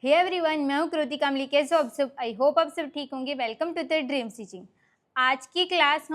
Hey everyone, मैं हूँ कृति कामली। कैसे हो आप सब? आई होप आप सब ठीक होंगे। Welcome to the dream stitching. आज की क्लास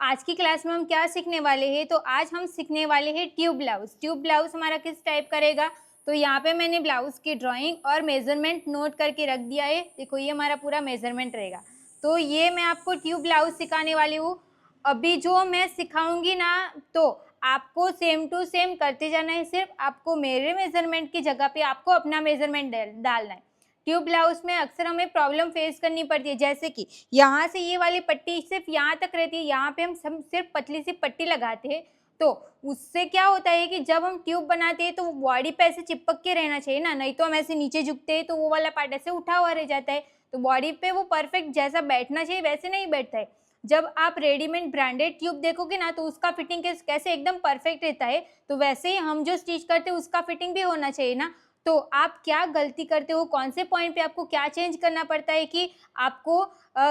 आज की क्लास में हम क्या सीखने वाले हैं? तो आज हम सीखने वाले हैं ट्यूब ब्लाउज। ट्यूब ब्लाउज हमारा किस टाइप का रहेगा? तो यहाँ पे मैंने ब्लाउज की ड्राइंग और मेजरमेंट नोट करके रख दिया है। देखो, ये हमारा पूरा मेजरमेंट रहेगा। तो ये मैं आपको ट्यूब ब्लाउज सिखाने वाली हूँ। अभी जो मैं सिखाऊंगी ना, तो आपको सेम टू सेम करते जाना है। सिर्फ आपको मेरे मेजरमेंट की जगह पे आपको अपना मेजरमेंट डालना है। ट्यूब ब्लाउज में अक्सर हमें प्रॉब्लम फेस करनी पड़ती है, जैसे कि यहाँ से ये वाली पट्टी सिर्फ यहाँ तक रहती है, यहाँ पे हम सिर्फ पतली सी पट्टी लगाते हैं। तो उससे क्या होता है कि जब हम ट्यूब बनाते हैं तो वो बॉडी पे ऐसे चिपक के रहना चाहिए ना, नहीं तो हम ऐसे नीचे झुकते हैं तो वो वाला पार्ट ऐसे उठा हुआ रह जाता है। तो बॉडी पे वो परफेक्ट जैसा बैठना चाहिए वैसे नहीं बैठता है। जब आप रेडीमेड ब्रांडेड ट्यूब देखोगे ना, तो उसका फिटिंग कैसे एकदम परफेक्ट रहता है, तो वैसे ही हम जो स्टिच करते हैं उसका फिटिंग भी होना चाहिए ना। तो आप क्या गलती करते हो, कौन से पॉइंट पे आपको क्या चेंज करना पड़ता है कि आपको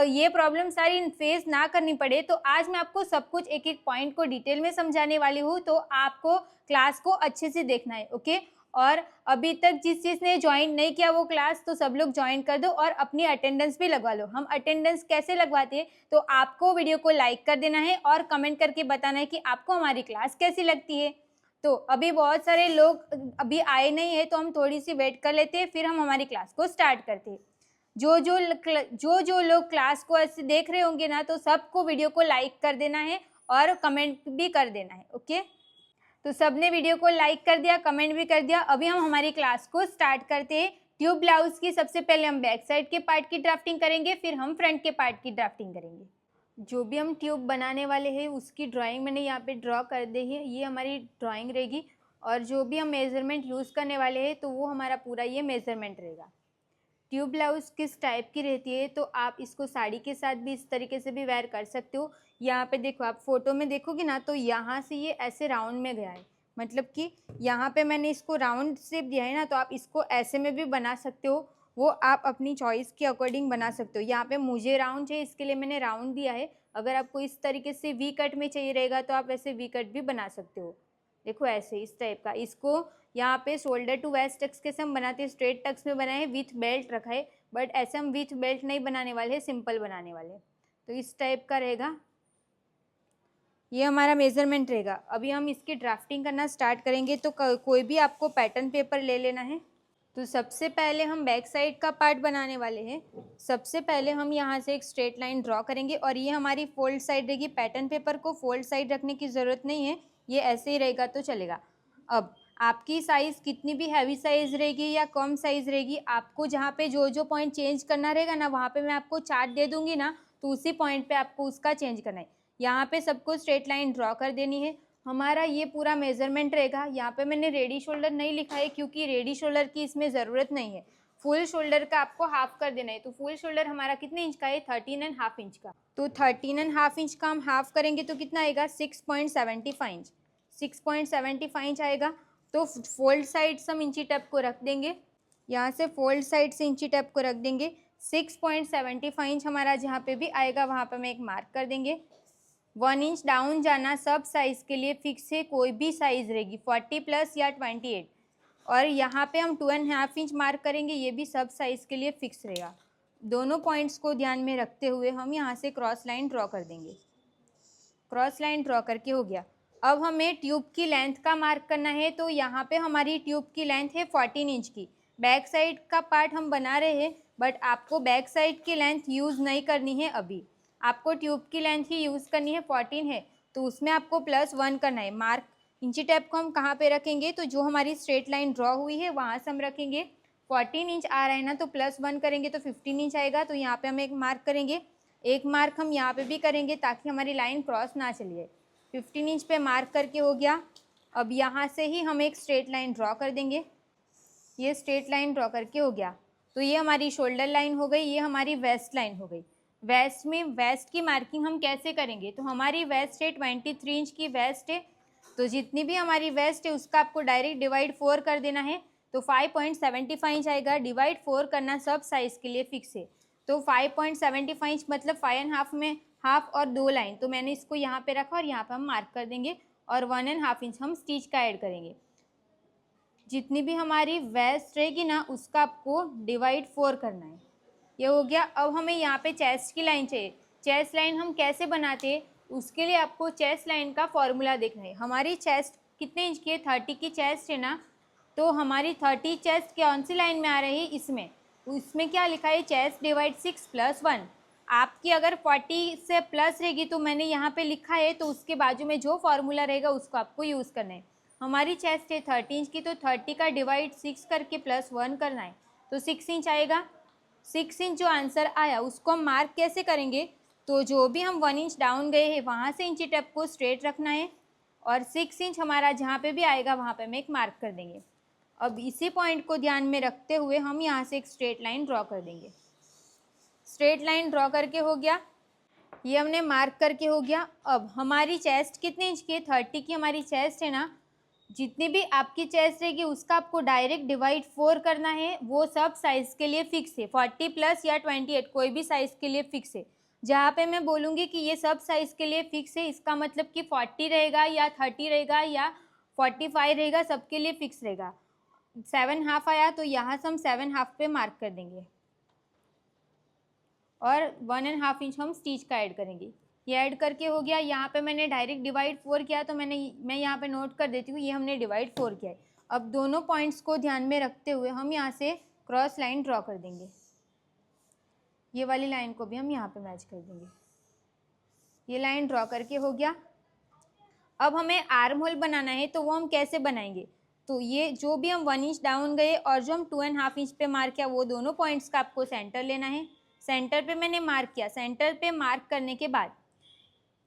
ये प्रॉब्लम सारी फेस ना करनी पड़े। तो आज मैं आपको सब कुछ एक एक पॉइंट को डिटेल में समझाने वाली हूँ, तो आपको क्लास को अच्छे से देखना है, ओके। और अभी तक जिस ने ज्वाइन नहीं किया वो क्लास, तो सब लोग ज्वाइन कर दो और अपनी अटेंडेंस भी लगवा लो। हम अटेंडेंस कैसे लगवाते हैं? तो आपको वीडियो को लाइक कर देना है और कमेंट करके बताना है कि आपको हमारी क्लास कैसी लगती है। तो अभी बहुत सारे लोग अभी आए नहीं है, तो हम थोड़ी सी वेट कर लेते हैं, फिर हम हमारी क्लास को स्टार्ट करते हैं। जो लोग क्लास को ऐसे देख रहे होंगे ना, तो सबको वीडियो को लाइक कर देना है और कमेंट भी कर देना है, ओके। तो सबने वीडियो को लाइक कर दिया, कमेंट भी कर दिया। अभी हम हमारी क्लास को स्टार्ट करते हैं। ट्यूब ब्लाउज की सबसे पहले हम बैक साइड के पार्ट की ड्राफ्टिंग करेंगे, फिर हम फ्रंट के पार्ट की ड्राफ्टिंग करेंगे। जो भी हम ट्यूब बनाने वाले हैं उसकी ड्राइंग मैंने यहाँ पे ड्रॉ कर दी है। ये हमारी ड्राइंग रहेगी और जो भी हम मेज़रमेंट यूज़ करने वाले हैं तो वो हमारा पूरा ये मेज़रमेंट रहेगा। ट्यूब ब्लाउज किस टाइप की रहती है, तो आप इसको साड़ी के साथ भी इस तरीके से भी वेयर कर सकते हो। यहाँ पे देखो, आप फोटो में देखोगे ना, तो यहाँ से ये ऐसे राउंड में गया है, मतलब कि यहाँ पे मैंने इसको राउंड शेप दिया है ना, तो आप इसको ऐसे में भी बना सकते हो। वो आप अपनी चॉइस के अकॉर्डिंग बना सकते हो। यहाँ पे मुझे राउंड चाहिए, इसके लिए मैंने राउंड दिया है। अगर आपको इस तरीके से वी कट में चाहिए रहेगा तो आप ऐसे वी कट भी बना सकते हो। देखो, ऐसे इस टाइप का। इसको यहाँ पे शोल्डर टू वेस्ट टक्स कैसे हम बनाते हैं, स्ट्रेट टक्स में बनाए, विथ बेल्ट रखा है। बट ऐसे हम विथ बेल्ट नहीं बनाने वाले हैं, सिंपल बनाने वाले हैं। तो इस टाइप का रहेगा, ये हमारा मेजरमेंट रहेगा। अभी हम इसकी ड्राफ्टिंग करना स्टार्ट करेंगे। तो कोई भी आपको पैटर्न पेपर ले लेना है। तो सबसे पहले हम बैक साइड का पार्ट बनाने वाले हैं। सबसे पहले हम यहाँ से एक स्ट्रेट लाइन ड्रॉ करेंगे और ये हमारी फोल्ड साइड रहेगी। पैटर्न पेपर को फोल्ड साइड रखने की ज़रूरत नहीं है, ये ऐसे ही रहेगा तो चलेगा। अब आपकी साइज़ कितनी भी हैवी साइज़ रहेगी या कम साइज़ रहेगी, आपको जहाँ पे जो पॉइंट चेंज करना रहेगा ना, वहाँ पे मैं आपको चार्ट दे दूँगी ना, तो उसी पॉइंट पे आपको उसका चेंज करना है। यहाँ पे सबको स्ट्रेट लाइन ड्रॉ कर देनी है। हमारा ये पूरा मेजरमेंट रहेगा। यहाँ पे मैंने रेडी शोल्डर नहीं लिखा है क्योंकि रेडी शोल्डर की इसमें ज़रूरत नहीं है। फुल शोल्डर का आपको हाफ कर देना है। तो फुल शोल्डर हमारा कितने इंच का है? 13.5 इंच का। तो 13.5 इंच का हम हाफ करेंगे तो कितना आएगा? 6.75 इंच। 6.75 इंच आएगा। तो फोल्ड साइड से हम इंची टेप को रख देंगे। यहाँ से फोल्ड साइड से इंची टेप को रख देंगे। 6.75 इंच हमारा जहाँ पे भी आएगा वहाँ पे हम एक मार्क कर देंगे। 1 इंच डाउन जाना सब साइज़ के लिए फिक्स है, कोई भी साइज़ रहेगी, 40 प्लस या 28। और यहाँ पे हम 2.5 इंच मार्क करेंगे, ये भी सब साइज़ के लिए फिक्स रहेगा। दोनों पॉइंट्स को ध्यान में रखते हुए हम यहाँ से क्रॉस लाइन ड्रॉ कर देंगे। क्रॉस लाइन ड्रॉ करके हो गया। अब हमें ट्यूब की लेंथ का मार्क करना है। तो यहाँ पे हमारी ट्यूब की लेंथ है 14 इंच की। बैक साइड का पार्ट हम बना रहे हैं, बट आपको बैक साइड की लेंथ यूज़ नहीं करनी है। अभी आपको ट्यूब की लेंथ ही यूज़ करनी है। 14 है तो उसमें आपको +1 करना है। मार्क इंची टेप को हम कहाँ पे रखेंगे? तो जो हमारी स्ट्रेट लाइन ड्रॉ हुई है वहाँ से हम रखेंगे। 14 इंच आ रहा है ना, तो +1 करेंगे तो 15 इंच आएगा। तो यहाँ पे हम एक मार्क करेंगे। एक मार्क हम यहाँ पे भी करेंगे ताकि हमारी लाइन क्रॉस ना चलिए। 15 इंच पे मार्क करके हो गया। अब यहाँ से ही हम एक स्ट्रेट लाइन ड्रॉ कर देंगे। ये स्ट्रेट लाइन ड्रॉ करके हो गया। तो ये हमारी शोल्डर लाइन हो गई, ये हमारी वेस्ट लाइन हो गई। वेस्ट में वेस्ट की मार्किंग हम कैसे करेंगे? तो हमारी वेस्ट है 23 इंच की वेस्ट है। तो जितनी भी हमारी वेस्ट है उसका आपको डायरेक्ट डिवाइड 4 कर देना है। तो 5.75 इंच आएगा। डिवाइड 4 करना सब साइज़ के लिए फिक्स है। तो 5.75 इंच मतलब 5.5 में हाफ और 2 लाइन, तो मैंने इसको यहाँ पे रखा और यहाँ पे हम मार्क कर देंगे। और 1.5 इंच हम स्टिच का ऐड करेंगे। जितनी भी हमारी वेस्ट रहेगी ना उसका आपको डिवाइड 4 करना है। ये हो गया। अब हमें यहाँ पे चेस्ट की लाइन चाहिए। चेस्ट लाइन हम कैसे बनाते हैं, उसके लिए आपको चेस्ट लाइन का फॉर्मूला देखना है। हमारी चेस्ट कितने इंच की है, 30 की चेस्ट है ना, तो हमारी 30 चेस्ट कौन सी लाइन में आ रही है, इसमें क्या लिखा है, चेस्ट डिवाइड 6 + 1। आपकी अगर 40 से प्लस रहेगी तो मैंने यहाँ पे लिखा है, तो उसके बाजू में जो फॉर्मूला रहेगा उसको आपको यूज़ करना है। हमारी चेस्ट है 30 इंच की, तो 30 का डिवाइड 6 करके +1 करना है, तो 6 इंच आएगा। 6 इंच जो आंसर आया उसको हम मार्क कैसे करेंगे, तो जो भी हम 1 इंच डाउन गए हैं वहाँ से इंची टेप को स्ट्रेट रखना है, और 6 इंच हमारा जहाँ पे भी आएगा वहाँ पे हम एक मार्क कर देंगे। अब इसी पॉइंट को ध्यान में रखते हुए हम यहाँ से एक स्ट्रेट लाइन ड्रॉ कर देंगे। स्ट्रेट लाइन ड्रॉ करके हो गया, ये हमने मार्क करके हो गया। अब हमारी चेस्ट कितने इंच की है, 30 की हमारी चेस्ट है ना, जितनी भी आपकी चेस्ट रहेगी उसका आपको डायरेक्ट डिवाइड 4 करना है। वो सब साइज़ के लिए फिक्स है, 40 प्लस या 28 कोई भी साइज़ के लिए फिक्स है। जहाँ पे मैं बोलूँगी कि ये सब साइज़ के लिए फिक्स है, इसका मतलब कि 40 रहेगा या 30 रहेगा या 45 रहेगा, सबके लिए फिक्स रहेगा। 7.5 आया तो यहाँ से हम 7.5 पे मार्क कर देंगे, और 1.5 इंच हम स्टिच का ऐड करेंगे। ये ऐड करके हो गया। यहाँ पे मैंने डायरेक्ट डिवाइड 4 किया, तो मैं यहाँ पे नोट कर देती हूँ, ये हमने डिवाइड 4 किया है। अब दोनों पॉइंट्स को ध्यान में रखते हुए हम यहाँ से क्रॉस लाइन ड्रॉ कर देंगे। ये वाली लाइन को भी हम यहाँ पे मैच कर देंगे। ये लाइन ड्रॉ करके हो गया। अब हमें आर्म होल बनाना है, तो वो हम कैसे बनाएंगे, तो ये जो भी हम 1 इंच डाउन गए और जो हम 2.5 इंच पे मार्क किया, वो दोनों पॉइंट्स का आपको सेंटर लेना है। सेंटर पे मैंने मार्क किया। सेंटर पे मार्क करने के बाद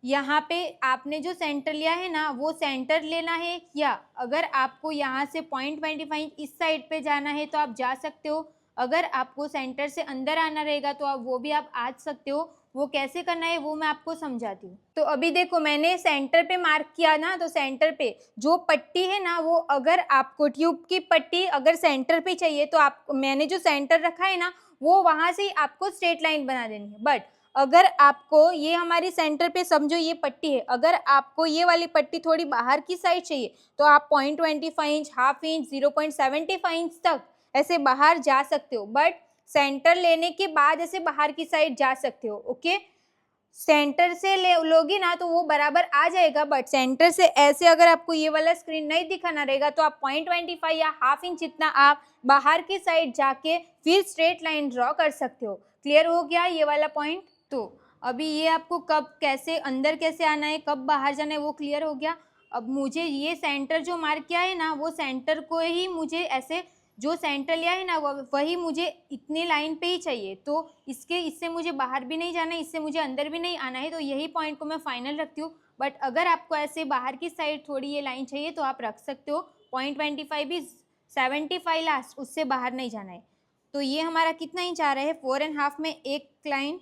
यहाँ पे आपने जो सेंटर लिया है ना, वो सेंटर लेना है, या अगर आपको यहाँ से 0.25 इस साइड पे जाना है तो आप जा सकते हो। अगर आपको सेंटर से अंदर आना रहेगा तो वो भी आप आ सकते हो। वो कैसे करना है वो मैं आपको समझाती हूँ। तो अभी देखो, मैंने सेंटर पे मार्क किया ना, तो सेंटर पे जो पट्टी है ना, वो अगर आपको ट्यूब की पट्टी अगर सेंटर पे चाहिए तो मैंने जो सेंटर रखा है ना, वो वहाँ से ही आपको स्ट्रेट लाइन बना देनी है। बट अगर आपको ये हमारी सेंटर पे समझो ये पट्टी है, अगर आपको ये वाली पट्टी थोड़ी बाहर की साइड चाहिए तो आप 0.25 इंच, हाफ इंच, 0.75 इंच तक ऐसे बाहर जा सकते हो। बट सेंटर लेने के बाद ऐसे बाहर की साइड जा सकते हो। ओके, सेंटर से लोगी ना तो वो बराबर आ जाएगा, बट सेंटर से ऐसे अगर आपको ये वाला स्क्रीन नहीं दिखाना रहेगा तो आप 0.25 या हाफ इंच जितना आप बाहर की साइड जाके फिर स्ट्रेट लाइन ड्रॉ कर सकते हो। क्लियर हो गया ये वाला पॉइंट। तो अभी ये आपको कब कैसे अंदर कैसे आना है, कब बाहर जाना है, वो क्लियर हो गया। अब मुझे ये सेंटर जो मार्क किया है ना, वो सेंटर को ही मुझे ऐसे जो सेंटर लिया है ना, वही मुझे इतने लाइन पे ही चाहिए। तो इससे मुझे बाहर भी नहीं जाना है, इससे मुझे अंदर भी नहीं आना है, तो यही पॉइंट को मैं फाइनल रखती हूँ। बट अगर आपको ऐसे बाहर की साइड थोड़ी ये लाइन चाहिए तो आप रख सकते हो। 0.25 भी 75 लास्ट, उससे बाहर नहीं जाना है। तो ये हमारा कितना इंच आ रहा है, 4.5 में एक लाइन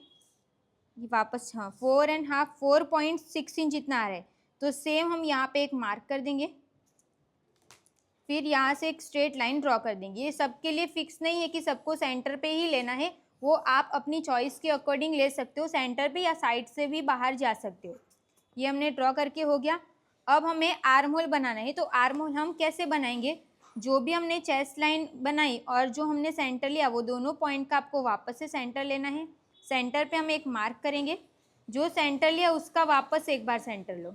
वापस, हाँ 4.5, 4.6 इंच इतना आ रहा है। तो सेम हम यहाँ पे एक मार्क कर देंगे, फिर यहाँ से एक स्ट्रेट लाइन ड्रॉ कर देंगे। ये सबके लिए फिक्स नहीं है कि सबको सेंटर पे ही लेना है, वो आप अपनी चॉइस के अकॉर्डिंग ले सकते हो, सेंटर पे या साइड से भी बाहर जा सकते हो। ये हमने ड्रॉ करके हो गया। अब हमें आर्म होल बनाना है, तो आर्म होल हम कैसे बनाएंगे, जो भी हमने चेस्ट लाइन बनाई और जो हमने सेंटर लिया, वो दोनों पॉइंट का आपको वापस से सेंटर लेना है। सेंटर पे हम एक मार्क करेंगे, जो सेंटर लिया उसका वापस एक बार सेंटर लो।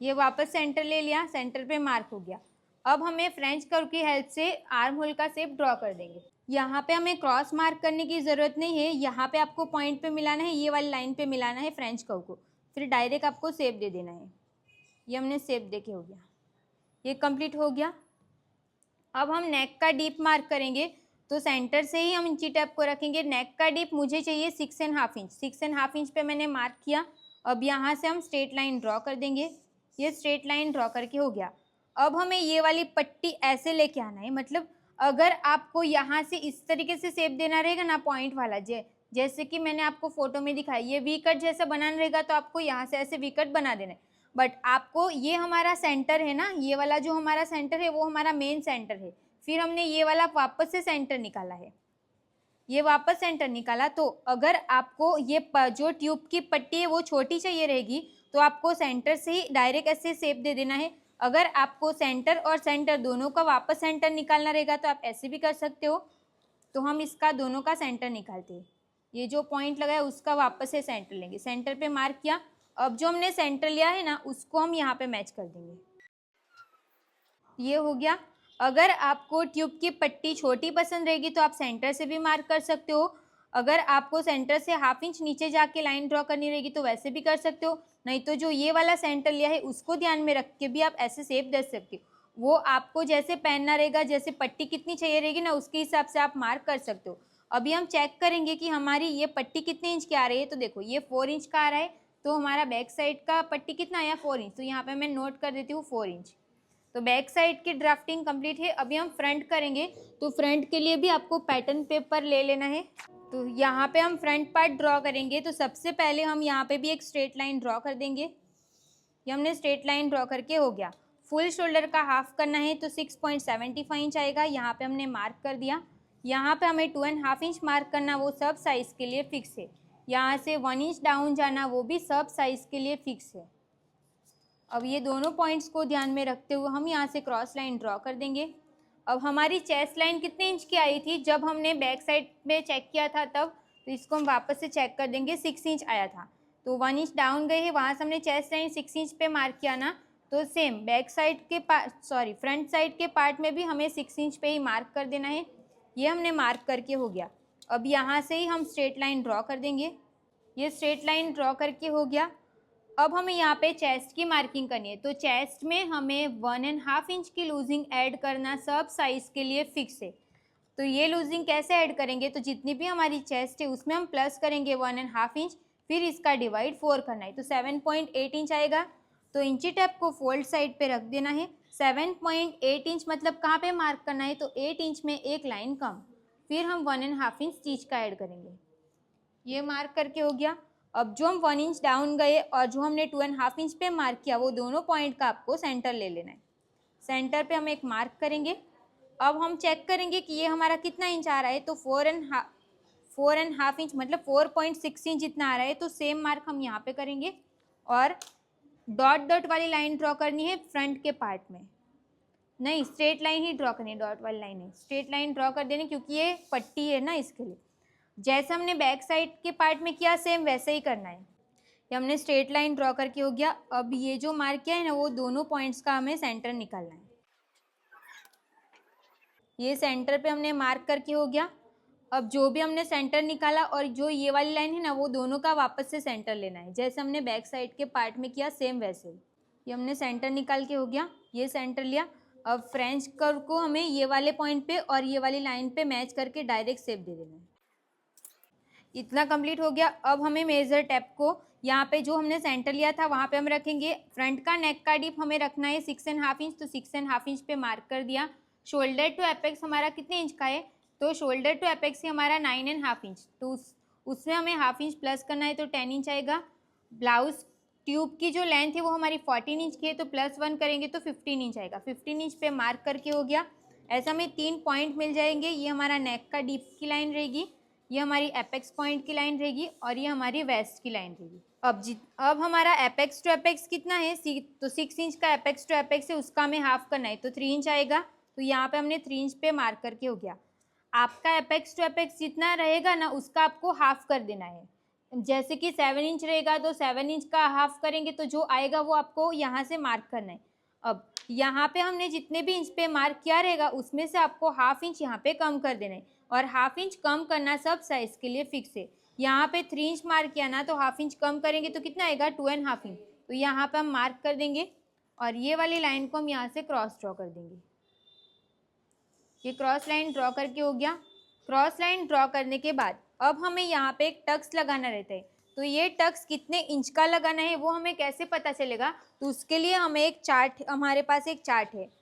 ये वापस सेंटर ले लिया, सेंटर पे मार्क हो गया। अब हमें फ्रेंच कर्व की हेल्प से आर्म होल का शेप ड्रॉ कर देंगे। यहाँ पे हमें क्रॉस मार्क करने की ज़रूरत नहीं है, यहाँ पे आपको पॉइंट पे मिलाना है, ये वाली लाइन पे मिलाना है फ्रेंच कर्व को, फिर डायरेक्ट आपको शेप दे देना है। ये हमने शेप दे के हो गया, ये कंप्लीट हो गया। अब हम नेक का डीप मार्क करेंगे, तो सेंटर से ही हम इंची टेप को रखेंगे। नेक का डीप मुझे चाहिए 6.5 इंच, 6.5 इंच पे मैंने मार्क किया। अब यहाँ से हम स्ट्रेट लाइन ड्रॉ कर देंगे। ये स्ट्रेट लाइन ड्रॉ करके हो गया। अब हमें ये वाली पट्टी ऐसे लेके आना है, मतलब अगर आपको यहाँ से इस तरीके से शेप देना रहेगा ना, पॉइंट वाला, जैसे कि मैंने आपको फोटो में दिखाया, ये वी कट जैसा बनाना रहेगा तो आपको यहाँ से ऐसे वी कट बना देना है। बट आपको ये हमारा सेंटर है ना, ये वाला जो हमारा सेंटर है वो हमारा मेन सेंटर है। फिर हमने ये वाला वापस से सेंटर निकाला है, ये वापस सेंटर निकाला। तो अगर आपको ये जो ट्यूब की पट्टी है वो छोटी चाहिए रहेगी तो आपको सेंटर से ही डायरेक्ट ऐसे शेप दे देना है। अगर आपको सेंटर और सेंटर दोनों का वापस सेंटर निकालना रहेगा तो आप ऐसे भी कर सकते हो। तो हम इसका दोनों का सेंटर निकालते हैं। ये जो पॉइंट लगाया उसका वापस से सेंटर लेंगे, सेंटर पे मार्क किया। अब जो हमने सेंटर लिया है ना उसको हम यहाँ पे मैच कर देंगे। ये हो गया। अगर आपको ट्यूब की पट्टी छोटी पसंद रहेगी तो आप सेंटर से भी मार्क कर सकते हो। अगर आपको सेंटर से ½ इंच नीचे जाके लाइन ड्रॉ करनी रहेगी तो वैसे भी कर सकते हो, नहीं तो जो ये वाला सेंटर लिया है उसको ध्यान में रख के भी आप ऐसे शेप दे सकते हो। वो आपको जैसे पहनना रहेगा, जैसे पट्टी कितनी चाहिए रहेगी ना उसके हिसाब से आप मार्क कर सकते हो। अभी हम चेक करेंगे कि हमारी ये पट्टी कितने इंच की आ रही है। तो देखो ये 4 इंच का आ रहा है, तो हमारा बैक साइड का पट्टी कितना आया 4 इंच। तो यहाँ पे मैं नोट कर देती हूँ 4 इंच। तो बैक साइड की ड्राफ्टिंग कंप्लीट है। अभी हम फ्रंट करेंगे, तो फ्रंट के लिए भी आपको पैटर्न पेपर ले लेना है। तो यहाँ पे हम फ्रंट पार्ट ड्रॉ करेंगे। तो सबसे पहले हम यहाँ पे भी एक स्ट्रेट लाइन ड्रॉ कर देंगे। ये हमने स्ट्रेट लाइन ड्रॉ करके हो गया। फुल शोल्डर का हाफ करना है तो 6.75 इंच आएगा, यहाँ पे हमने मार्क कर दिया। यहाँ पे हमें 2.5 इंच मार्क करना, वो सब साइज़ के लिए फिक्स है। यहाँ से 1 इंच डाउन जाना, वो भी सब साइज़ के लिए फिक्स है। अब ये दोनों पॉइंट्स को ध्यान में रखते हुए हम यहाँ से क्रॉस लाइन ड्रॉ कर देंगे। अब हमारी चेस्ट लाइन कितने इंच की आई थी जब हमने बैक साइड में चेक किया था तब, तो इसको हम वापस से चेक कर देंगे। 6 इंच आया था, तो 1 इंच डाउन गए हैं, वहाँ से हमने चेस्ट लाइन 6 इंच पे मार्क किया ना, तो सेम बैक साइड के फ्रंट साइड के पार्ट में भी हमें 6 इंच पे ही मार्क कर देना है। ये हमने मार्क करके हो गया। अब यहाँ से ही हम स्ट्रेट लाइन ड्रॉ कर देंगे। ये स्ट्रेट लाइन ड्रॉ करके हो गया। अब हमें यहाँ पे चेस्ट की मार्किंग करनी है। तो चेस्ट में हमें 1.5 इंच की लूजिंग ऐड करना सब साइज़ के लिए फिक्स है। तो ये लूजिंग कैसे ऐड करेंगे, तो जितनी भी हमारी चेस्ट है उसमें हम प्लस करेंगे 1.5 इंच, फिर इसका डिवाइड 4 करना है, तो 7.8 इंच आएगा। तो इंची टेप को फोल्ड साइड पे रख देना है। 7.8 इंच मतलब कहाँ पे मार्क करना है, तो 8 इंच में एक लाइन कम, फिर हम 1.5 इंच स्टिच का ऐड करेंगे। ये मार्क करके हो गया। अब जो हम 1 इंच डाउन गए और जो हमने 2.5 इंच पे मार्क किया, वो दोनों पॉइंट का आपको सेंटर ले लेना है। सेंटर पे हम एक मार्क करेंगे। अब हम चेक करेंगे कि ये हमारा कितना इंच आ रहा है, तो 4.5 इंच मतलब 4.6 इंच जितना आ रहा है। तो सेम मार्क हम यहाँ पे करेंगे और डॉट डॉट वाली लाइन ड्रॉ करनी है फ्रंट के पार्ट में, नहीं स्ट्रेट लाइन ही ड्रॉ करनी है, डॉट वाली लाइन है, स्ट्रेट लाइन ड्रॉ कर देनी, क्योंकि ये पट्टी है ना इसके लिए। जैसे हमने बैक साइड के पार्ट में किया सेम वैसे ही करना है। ये हमने स्ट्रेट लाइन ड्रॉ करके हो गया। अब ये जो मार्क किया है ना, वो दोनों पॉइंट्स का हमें सेंटर निकालना है। ये सेंटर पे हमने मार्क करके हो गया। अब जो भी हमने सेंटर निकाला और जो ये वाली लाइन है ना, वो दोनों का वापस से सेंटर लेना है, जैसे हमने बैक साइड के पार्ट में किया सेम वैसे ही। ये हमने सेंटर निकाल के हो गया, ये सेंटर लिया। अब फ्रेंच कर्व को हमें ये वाले पॉइंट पे और ये वाली लाइन पे मैच करके डायरेक्ट शेप दे देना है। इतना कंप्लीट हो गया। अब हमें मेजर टेप को यहाँ पे जो हमने सेंटर लिया था वहाँ पे हम रखेंगे। फ्रंट का नेक का डीप हमें रखना है 6.5 इंच, तो 6.5 इंच पे मार्क कर दिया। शोल्डर टू एपेक्स हमारा कितने इंच का है, तो शोल्डर टू एपेक्स ही हमारा 9.5 इंच, तो उसमें हमें ½ इंच प्लस करना है, तो 10 इंच आएगा। ब्लाउज ट्यूब की जो लेंथ है वो हमारी 14 इंच की है, तो +1 करेंगे तो 15 इंच आएगा। 15 इंच पे मार्क करके हो गया। ऐसा हमें 3 पॉइंट मिल जाएंगे। ये हमारा नेक का डीप की लाइन रहेगी, ये हमारी एपेक्स पॉइंट की लाइन रहेगी और ये हमारी वेस्ट की लाइन रहेगी। अब हमारा एपेक्स टू एपेक्स कितना है, तो 6 इंच का एपेक्स टू एपेक्स है, उसका हमें हाफ करना है, तो 3 इंच आएगा। तो यहाँ पे हमने 3 इंच पे मार्क करके हो गया। आपका एपेक्स टू एपेक्स जितना रहेगा ना उसका आपको हाफ कर देना है। जैसे कि 7 इंच रहेगा तो 7 इंच का हाफ करेंगे, तो जो आएगा वो आपको यहाँ से मार्क करना है। अब यहाँ पे हमने जितने भी इंच पे मार्क किया रहेगा उसमें से आपको ½ इंच यहाँ पे कम कर देना है, और ½ इंच कम करना सब साइज़ के लिए फिक्स है। यहाँ पे 3 इंच मार्क किया ना, तो ½ इंच कम करेंगे तो कितना आएगा 2.5 इंच, तो यहाँ पे हम मार्क कर देंगे और ये वाली लाइन को हम यहाँ से क्रॉस ड्रॉ कर देंगे। ये क्रॉस लाइन ड्रॉ करके हो गया। क्रॉस लाइन ड्रॉ करने के बाद अब हमें यहाँ पे एक टक्स लगाना रहता है, तो ये टक्स कितने इंच का लगाना है वो हमें कैसे पता चलेगा, तो उसके लिए हमें एक चार्ट, हमारे पास एक चार्ट है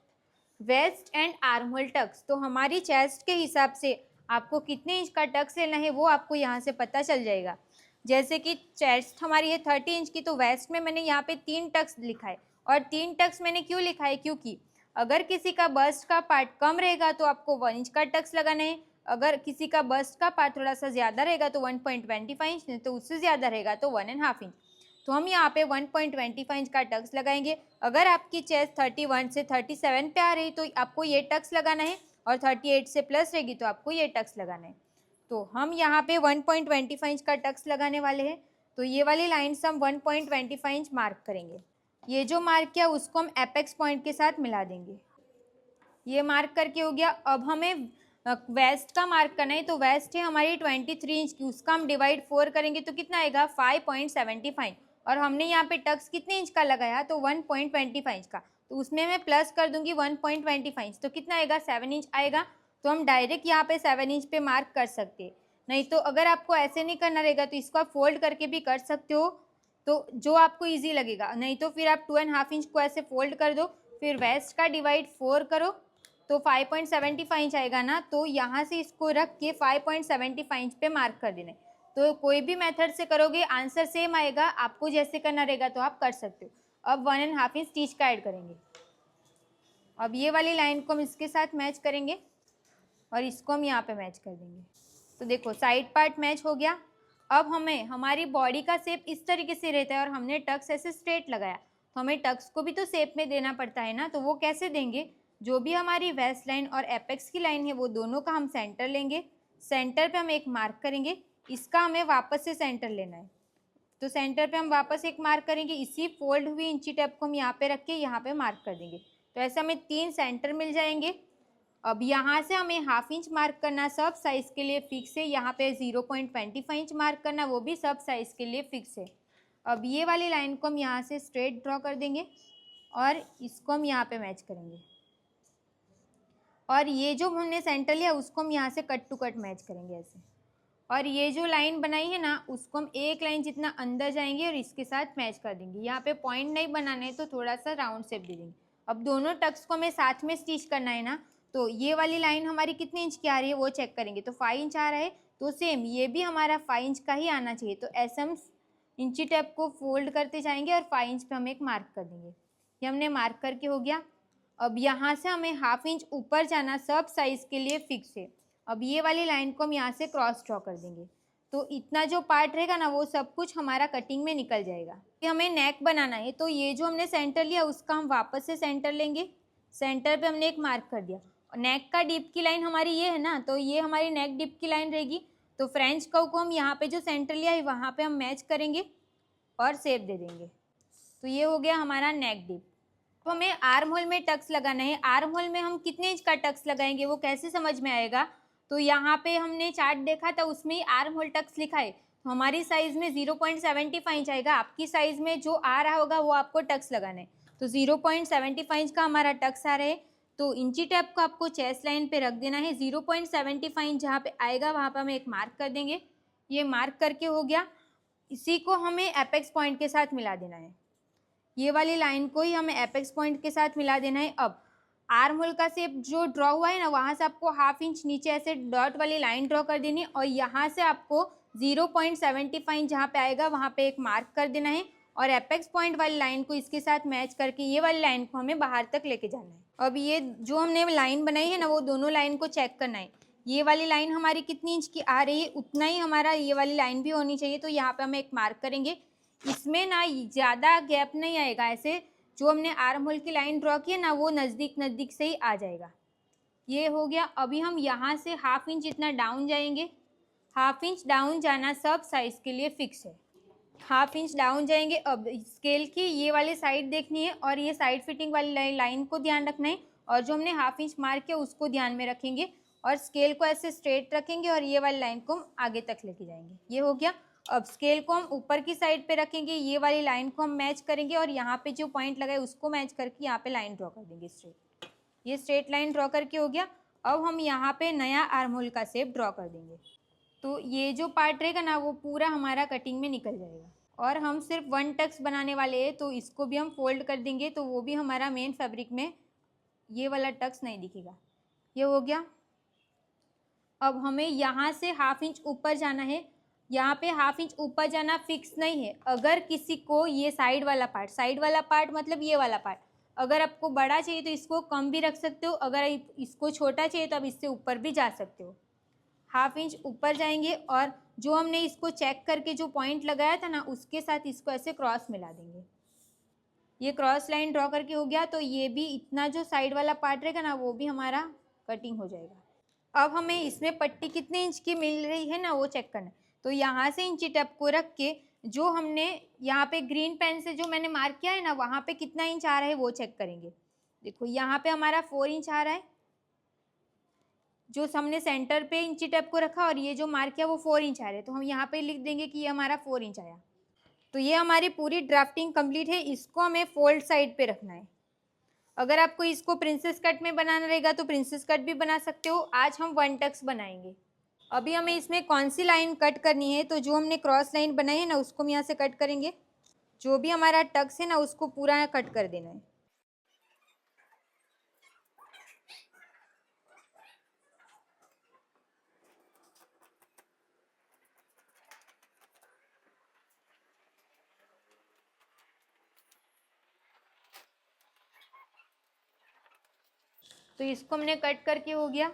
waist and armhole tucks. तो हमारी चेस्ट के हिसाब से आपको कितने इंच का टक्स लेना है वो आपको यहाँ से पता चल जाएगा। जैसे कि चेस्ट हमारी है 30 इंच की, तो वेस्ट में मैंने यहाँ पे 3 टक्स लिखा है। और 3 टक्स मैंने क्यों लिखा है, क्योंकि अगर किसी का बस्ट का पार्ट कम रहेगा तो आपको 1 इंच का टक्स लगाना है, अगर किसी का बस्ट का पार्ट थोड़ा सा ज़्यादा रहेगा तो 1.25 इंच, तो उससे ज़्यादा रहेगा तो 1.5 इंच। तो हम यहाँ पे 1.25 इंच का टक्स लगाएंगे। अगर आपकी चेस्ट 31 से 37 पे आ रही तो आपको ये टक्स लगाना है, और 38 से प्लस रहेगी तो आपको ये टक्स लगाना है। तो हम यहाँ पे 1.25 इंच का टक्स लगाने वाले हैं। तो ये वाली लाइन से हम 1.25 इंच मार्क करेंगे। ये जो मार्क किया उसको हम एपेक्स पॉइंट के साथ मिला देंगे। ये मार्क करके हो गया। अब हमें वेस्ट का मार्क करना है। तो वेस्ट है हमारी 23 इंच की, उसका हम डिवाइड 4 करेंगे तो कितना आएगा 5.75। और हमने यहाँ पे टक्स कितने इंच का लगाया तो 1.25 इंच का, तो उसमें मैं प्लस कर दूंगी 1.25 इंच, तो कितना आएगा 7 इंच आएगा। तो हम डायरेक्ट यहाँ पे 7 इंच पे मार्क कर सकते हैं। नहीं तो अगर आपको ऐसे नहीं करना रहेगा तो इसको आप फोल्ड करके भी कर सकते हो, तो जो आपको ईजी लगेगा। नहीं तो फिर आप 2.5 इंच को ऐसे फोल्ड कर दो, फिर वेस्ट का डिवाइड 4 करो तो 5.75 इंच आएगा ना। तो यहाँ से इसको रख के 5.75 इंच पे मार्क कर देना है। तो कोई भी मेथड से करोगे आंसर सेम आएगा, आपको जैसे करना रहेगा तो आप कर सकते हो। अब 1.5 इंच स्टिच का ऐड करेंगे। अब ये वाली लाइन को हम इसके साथ मैच करेंगे और इसको हम यहाँ पे मैच कर देंगे। तो देखो साइड पार्ट मैच हो गया। अब हमें हमारी बॉडी का शेप इस तरीके से रहता है और हमने टक्स ऐसे स्ट्रेट लगाया, तो हमें टक्स को भी तो शेप में देना पड़ता है ना। तो वो कैसे देंगे, जो भी हमारी वेस्ट लाइन और एपेक्स की लाइन है वो दोनों का हम सेंटर लेंगे। सेंटर पे हम एक मार्क करेंगे, इसका हमें वापस से सेंटर लेना है। तो सेंटर पे हम वापस एक मार्क करेंगे, इसी फोल्ड हुई इंची टेप को हम यहाँ पे रख के यहाँ पे मार्क कर देंगे। तो ऐसे हमें 3 सेंटर मिल जाएंगे। अब यहाँ से हमें हाफ इंच मार्क करना, सब साइज़ के लिए फिक्स है। यहाँ पे 0.25 इंच मार्क करना, वो भी सब साइज़ के लिए फिक्स है। अब ये वाली लाइन को हम यहाँ से स्ट्रेट ड्रॉ कर देंगे और इसको हम यहाँ पे मैच करेंगे। और ये जो हमने सेंटर लिया उसको हम यहाँ से कट टू कट मैच करेंगे ऐसे। और ये जो लाइन बनाई है ना उसको हम एक लाइन जितना अंदर जाएंगे और इसके साथ मैच कर देंगे। यहाँ पे पॉइंट नहीं बनाना है तो थोड़ा सा राउंड शेप दे देंगे। अब दोनों टक्स को हमें साथ में स्टिच करना है ना, तो ये वाली लाइन हमारी कितने इंच की आ रही है वो चेक करेंगे। तो 5 इंच आ रहा है, तो सेम ये भी हमारा 5 इंच का ही आना चाहिए। तो ऐसे हम इंची टेप को फोल्ड करते जाएंगे और 5 इंच पे हम एक मार्क कर देंगे। ये हमने मार्क करके हो गया। अब यहाँ से हमें हाफ इंच ऊपर जाना, सब साइज़ के लिए फिक्स है। अब ये वाली लाइन को हम यहाँ से क्रॉस ड्रॉ कर देंगे, तो इतना जो पार्ट रहेगा ना वो सब कुछ हमारा कटिंग में निकल जाएगा। ये हमें नेक बनाना है, तो ये जो हमने सेंटर लिया उसका हम वापस से सेंटर लेंगे। सेंटर पे हमने एक मार्क कर दिया। और नेक का डिप की लाइन हमारी ये है ना, तो ये हमारी नेक डिप की लाइन रहेगी। तो फ्रेंच कर्व को हम यहाँ पे जो सेंटर लिया है वहाँ पे हम मैच करेंगे और शेप दे देंगे। तो ये हो गया हमारा नेक डिप। तो हमें आर्म होल में टक्स लगाना है। आर्म होल में हम कितने इंच का टक्स लगाएंगे वो कैसे समझ में आएगा, तो यहाँ पे हमने चार्ट देखा था उसमें ही आर्म होल टक्स लिखा है। तो हमारी साइज़ में 0.75 इंच आएगा। आपकी साइज़ में जो आ रहा होगा वो आपको टक्स लगाना है। तो 0.75 इंच का हमारा टक्स आ रहा है। तो इंची टेप को आपको चेस्ट लाइन पे रख देना है। 0.75 इंच जहाँ पे आएगा वहाँ पर हम एक मार्क कर देंगे। ये मार्क करके हो गया। इसी को हमें एपेक्स पॉइंट के साथ मिला देना है। ये वाली लाइन को ही हमें एपेक्स पॉइंट के साथ मिला देना है। अब आर्म होल का शेप जो ड्रॉ हुआ है ना वहाँ से आपको हाफ इंच नीचे ऐसे डॉट वाली लाइन ड्रॉ कर देनी है और यहाँ से आपको 0.75 इंच जहाँ पे आएगा वहाँ पे एक मार्क कर देना है और एपेक्स पॉइंट वाली लाइन को इसके साथ मैच करके ये वाली लाइन को हमें बाहर तक लेके जाना है। अब ये जो हमने लाइन बनाई है ना वो दोनों लाइन को चेक करना है। ये वाली लाइन हमारी कितनी इंच की आ रही है उतना ही हमारा ये वाली लाइन भी होनी चाहिए। तो यहाँ पे हम एक मार्क करेंगे। इसमें ना ज़्यादा गैप नहीं आएगा, ऐसे जो हमने आर्म होल की लाइन ड्रॉ की है ना वो नज़दीक नज़दीक से ही आ जाएगा। ये हो गया। अभी हम यहाँ से हाफ इंच इतना डाउन जाएंगे। हाफ इंच डाउन जाना सब साइज़ के लिए फिक्स है। हाफ इंच डाउन जाएंगे। अब स्केल की ये वाली साइड देखनी है और ये साइड फिटिंग वाली लाइन को ध्यान रखना है और जो हमने हाफ इंच मार्क किया उसको ध्यान में रखेंगे और स्केल को ऐसे स्ट्रेट रखेंगे और ये वाली लाइन को हम आगे तक लेके जाएंगे। ये हो गया। अब स्केल को हम ऊपर की साइड पे रखेंगे, ये वाली लाइन को हम मैच करेंगे और यहाँ पे जो पॉइंट लगाए उसको मैच करके यहाँ पे लाइन ड्रॉ कर देंगे स्ट्रेट। ये स्ट्रेट लाइन ड्रॉ करके हो गया। अब हम यहाँ पे नया आर्म होल का शेप ड्रॉ कर देंगे। तो ये जो पार्ट रहेगा ना वो पूरा हमारा कटिंग में निकल जाएगा और हम सिर्फ 1 टक्स बनाने वाले हैं, तो इसको भी हम फोल्ड कर देंगे तो वो भी हमारा मेन फैब्रिक में ये वाला टक्स नहीं दिखेगा। ये हो गया। अब हमें यहाँ से हाफ इंच ऊपर जाना है। यहाँ पे हाफ इंच ऊपर जाना फिक्स नहीं है। अगर किसी को ये साइड वाला पार्ट मतलब ये वाला पार्ट अगर आपको बड़ा चाहिए तो इसको कम भी रख सकते हो, अगर इसको छोटा चाहिए तो आप इससे ऊपर भी जा सकते हो। हाफ इंच ऊपर जाएंगे और जो हमने इसको चेक करके जो पॉइंट लगाया था ना उसके साथ इसको ऐसे क्रॉस मिला देंगे। ये क्रॉस लाइन ड्रॉ करके हो गया, तो ये भी इतना जो साइड वाला पार्ट रहेगा ना वो भी हमारा कटिंग हो जाएगा। अब हमें इसमें पट्टी कितने इंच की मिल रही है ना वो चेक करना है। तो यहाँ से इंची टेप को रख के जो हमने यहाँ पे ग्रीन पेन से जो मैंने मार्क किया है ना वहाँ पे कितना इंच आ रहा है वो चेक करेंगे। देखो यहाँ पे हमारा 4 इंच आ रहा है, जो हमने सेंटर पे इंची टेप को रखा और ये जो मार्क किया वो 4 इंच आ रहा है, तो हम यहाँ पे लिख देंगे कि ये हमारा 4 इंच आया। तो ये हमारी पूरी ड्राफ्टिंग कंप्लीट है। इसको हमें फोल्ड साइड पे रखना है। अगर आपको इसको प्रिंसेस कट में बनाना रहेगा तो प्रिंसेस कट भी बना सकते हो। आज हम वन टक्स बनाएंगे। अभी हमें इसमें कौन सी लाइन कट करनी है, तो जो हमने क्रॉस लाइन बनाई है ना उसको हम यहाँ से कट करेंगे। जो भी हमारा टक्स है ना उसको पूरा कट कर देना है। तो इसको हमने कट करके हो गया।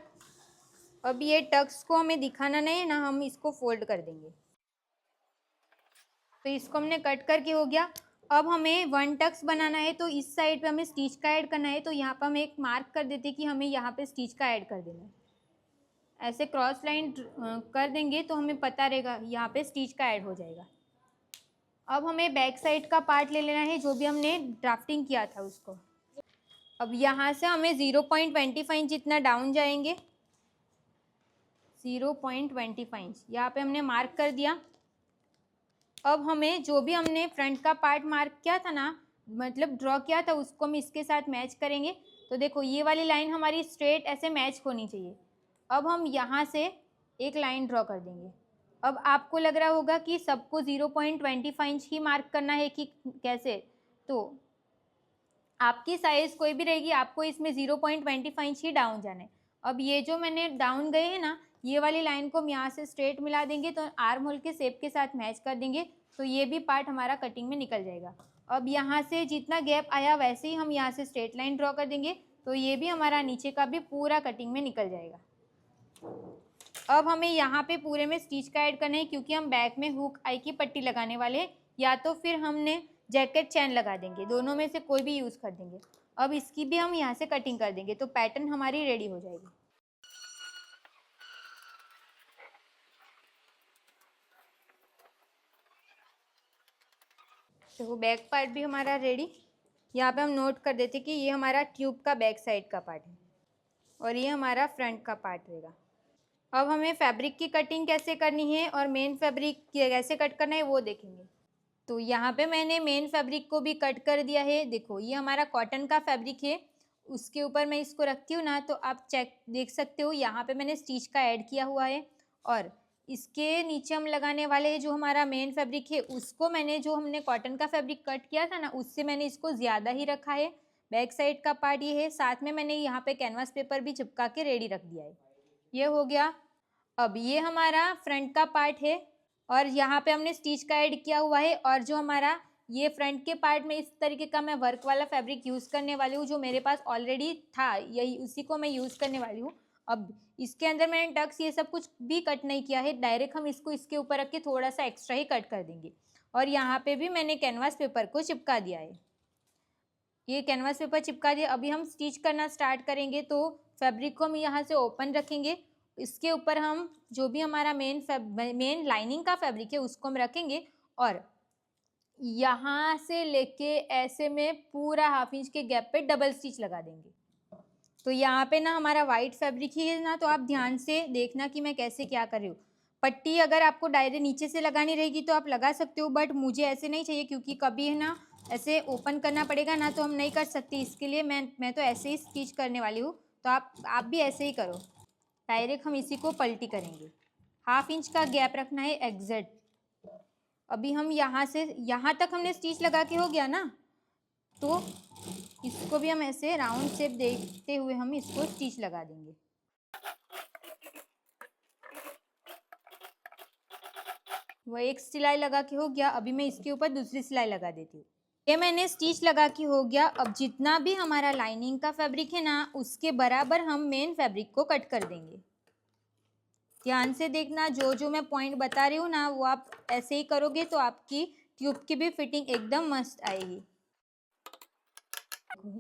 अब ये टक्स को हमें दिखाना नहीं है ना, हम इसको फोल्ड कर देंगे। तो इसको हमने कट करके हो गया। अब हमें वन टक्स बनाना है, तो इस साइड पे हमें स्टिच का ऐड करना है। तो यहाँ पर हम एक मार्क कर देते कि हमें यहाँ पे स्टिच का ऐड कर देना है। ऐसे क्रॉस लाइन कर देंगे तो हमें पता रहेगा यहाँ पे स्टिच का ऐड हो जाएगा। अब हमें बैक साइड का पार्ट ले लेना है, जो भी हमने ड्राफ्टिंग किया था उसको। अब यहाँ से हमें 0.25 इंच जितना डाउन जाएंगे। 0.25 इंच यहाँ पे हमने मार्क कर दिया। अब हमें जो भी हमने फ्रंट का पार्ट मार्क किया था ना, मतलब ड्रॉ किया था, उसको हम इसके साथ मैच करेंगे। तो देखो ये वाली लाइन हमारी स्ट्रेट ऐसे मैच होनी चाहिए। अब हम यहाँ से एक लाइन ड्रॉ कर देंगे। अब आपको लग रहा होगा कि सबको 0.25 इंच ही मार्क करना है कि कैसे, तो आपकी साइज़ कोई भी रहेगी, आपको इसमें 0.25 इंच ही डाउन जाना है। अब ये जो मैंने डाउन गए हैं ना, ये वाली लाइन को हम यहाँ से स्ट्रेट मिला देंगे, तो आर्म होल के शेप के साथ मैच कर देंगे, तो ये भी पार्ट हमारा कटिंग में निकल जाएगा। अब यहाँ से जितना गैप आया वैसे ही हम यहाँ से स्ट्रेट लाइन ड्रॉ कर देंगे, तो ये भी हमारा नीचे का भी पूरा कटिंग में निकल जाएगा। अब हमें यहाँ पे पूरे में स्टिच का ऐड करना है, क्योंकि हम बैक में हुक आई की पट्टी लगाने वाले हैं, या तो फिर हमने जैकेट चैन लगा देंगे, दोनों में से कोई भी यूज़ कर देंगे। अब इसकी भी हम यहाँ से कटिंग कर देंगे, तो पैटर्न हमारी रेडी हो जाएगी। देखो बैक पार्ट भी हमारा रेडी। यहाँ पे हम नोट कर देते कि ये हमारा ट्यूब का बैक साइड का पार्ट है और ये हमारा फ्रंट का पार्ट रहेगा। अब हमें फैब्रिक की कटिंग कैसे करनी है और मेन फैब्रिक कैसे कट करना है वो देखेंगे। तो यहाँ पे मैंने मेन फैब्रिक को भी कट कर दिया है। देखो ये हमारा कॉटन का फैब्रिक है, उसके ऊपर मैं इसको रखती हूँ ना, तो आप चेक देख सकते हो यहाँ पे मैंने स्टिच का ऐड किया हुआ है। और इसके नीचे हम लगाने वाले हैं जो हमारा मेन फैब्रिक है, उसको मैंने जो हमने कॉटन का फैब्रिक कट किया था ना उससे मैंने इसको ज़्यादा ही रखा है। बैक साइड का पार्ट ये है, साथ में मैंने यहाँ पे कैनवास पेपर भी चिपका के रेडी रख दिया है। ये हो गया। अब ये हमारा फ्रंट का पार्ट है और यहाँ पे हमने स्टिच का ऐड किया हुआ है। और जो हमारा ये फ्रंट के पार्ट में इस तरीके का मैं वर्क वाला फैब्रिक यूज़ करने वाली हूँ, जो मेरे पास ऑलरेडी था, यही उसी को मैं यूज़ करने वाली हूँ। अब इसके अंदर मैंने टक्स ये सब कुछ भी कट नहीं किया है, डायरेक्ट हम इसको इसके ऊपर रख के थोड़ा सा एक्स्ट्रा ही कट कर देंगे। और यहाँ पे भी मैंने कैनवास पेपर को चिपका दिया है। ये कैनवास पेपर चिपका दिया। अभी हम स्टिच करना स्टार्ट करेंगे, तो फैब्रिक को हम यहाँ से ओपन रखेंगे, इसके ऊपर हम जो भी हमारा मेन लाइनिंग का फैब्रिक है उसको हम रखेंगे और यहाँ से लेके ऐसे में पूरा हाफ इंच के गैप पे डबल स्टिच लगा देंगे। तो यहाँ पे ना हमारा वाइट फैब्रिक ही है ना, तो आप ध्यान से देखना कि मैं कैसे क्या कर रही हूँ। पट्टी अगर आपको डायरेक्ट नीचे से लगानी रहेगी तो आप लगा सकते हो, बट मुझे ऐसे नहीं चाहिए, क्योंकि कभी है ना ऐसे ओपन करना पड़ेगा ना, तो हम नहीं कर सकते। इसके लिए मैं तो ऐसे ही स्टिच करने वाली हूँ, तो आप भी ऐसे ही करो। डायरेक्ट हम इसी को पलटी करेंगे। हाफ इंच का गैप रखना है एग्जैक्ट। अभी हम यहाँ से यहाँ तक हमने स्टिच लगा के हो गया ना, तो इसको भी हम ऐसे राउंड शेप देखते हुए हम इसको स्टिच लगा देंगे। वो एक सिलाई लगा के हो गया। अभी मैं इसके ऊपर दूसरी सिलाई लगा देती हूँ। ये मैंने स्टिच लगा के हो गया। अब जितना भी हमारा लाइनिंग का फैब्रिक है ना, उसके बराबर हम मेन फैब्रिक को कट कर देंगे। ध्यान से देखना, जो जो मैं पॉइंट बता रही हूँ ना वो आप ऐसे ही करोगे तो आपकी ट्यूब की भी फिटिंग एकदम मस्त आएगी।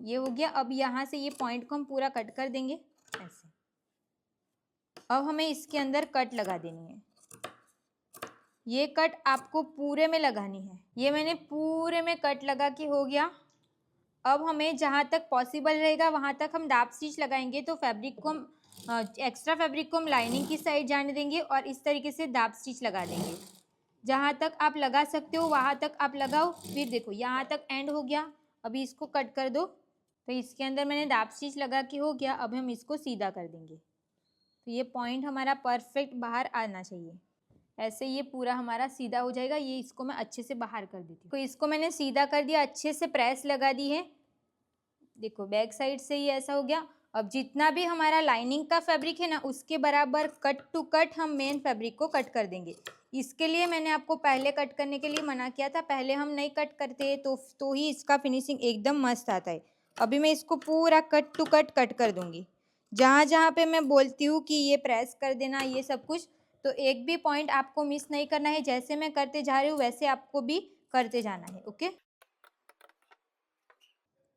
ये हो गया। अब यहाँ से ये पॉइंट को हम पूरा कट कर देंगे ऐसे। अब हमें इसके अंदर कट लगा देनी है। ये कट आपको पूरे में लगानी है। ये मैंने पूरे में कट लगा के हो गया। अब हमें जहाँ तक पॉसिबल रहेगा वहाँ तक हम दाब स्टिच लगाएंगे। तो फैब्रिक को हम एक्स्ट्रा फैब्रिक को हम लाइनिंग की साइड जाने देंगे और इस तरीके से दाब स्टिच लगा देंगे। जहाँ तक आप लगा सकते हो वहाँ तक आप लगाओ। फिर देखो यहाँ तक एंड हो गया। अभी इसको कट कर दो। तो इसके अंदर मैंने दाब स्टिच लगा के हो गया। अब हम इसको सीधा कर देंगे। तो ये पॉइंट हमारा परफेक्ट बाहर आना चाहिए। ऐसे ये पूरा हमारा सीधा हो जाएगा। ये इसको मैं अच्छे से बाहर कर देती हूँ। तो इसको मैंने सीधा कर दिया, अच्छे से प्रेस लगा दी है। देखो बैक साइड से ही ऐसा हो गया। अब जितना भी हमारा लाइनिंग का फैब्रिक है ना उसके बराबर कट टू कट हम मेन फैब्रिक को कट कर देंगे। इसके लिए मैंने आपको पहले कट करने के लिए मना किया था। पहले हम नहीं कट करते तो ही इसका फिनिशिंग एकदम मस्त आता है। अभी मैं इसको पूरा कट टू कट कर दूंगी। जहाँ जहाँ पे मैं बोलती हूँ कि ये प्रेस कर देना ये सब कुछ, तो एक भी पॉइंट आपको मिस नहीं करना है। जैसे मैं करते जा रही हूँ वैसे आपको भी करते जाना है। ओके,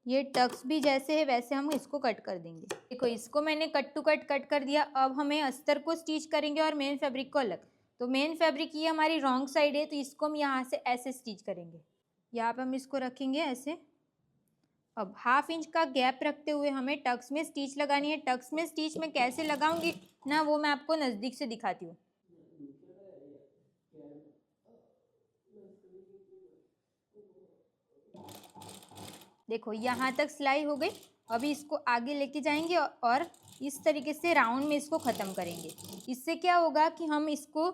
ये टक्स भी जैसे है वैसे हम इसको कट कर देंगे। देखो इसको मैंने कट टू कट कर दिया। अब हमें अस्तर को स्टिच करेंगे और मेन फैब्रिक को अलग। तो मेन फैब्रिक ये हमारी रॉन्ग साइड है तो इसको हम यहाँ से ऐसे स्टिच करेंगे। यहाँ पे हम इसको रखेंगे ऐसे। अब 1/2 इंच का गैप रखते हुए हमें टक्स में स्टिच लगानी है। टक्स में स्टिच मैं कैसे लगाऊंगी ना वो मैं आपको नज़दीक से दिखाती हूँ। देखो यहाँ तक सिलाई हो गई। अभी इसको आगे लेके जाएंगे और इस तरीके से राउंड में इसको ख़त्म करेंगे। इससे क्या होगा कि हम इसको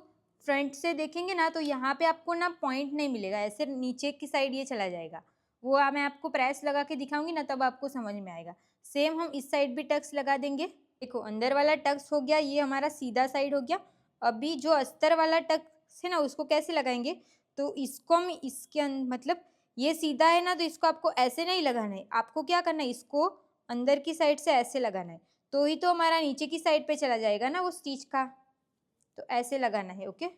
फ्रंट से देखेंगे ना तो यहाँ पे आपको ना पॉइंट नहीं मिलेगा, ऐसे नीचे की साइड ये चला जाएगा। वो मैं आपको प्रेस लगा के दिखाऊंगी ना तब आपको समझ में आएगा। सेम हम इस साइड भी टक्स लगा देंगे। देखो अंदर वाला टक्स हो गया, ये हमारा सीधा साइड हो गया। अभी जो अस्तर वाला टक्स है ना उसको कैसे लगाएंगे, तो इसको हम इसके मतलब ये सीधा है ना तो इसको आपको ऐसे नहीं लगाना है। आपको क्या करना है, इसको अंदर की साइड से ऐसे लगाना है। तो ही तो हमारा नीचे की साइड पे चला जाएगा ना वो स्टिच का। तो ऐसे लगाना है। ओके,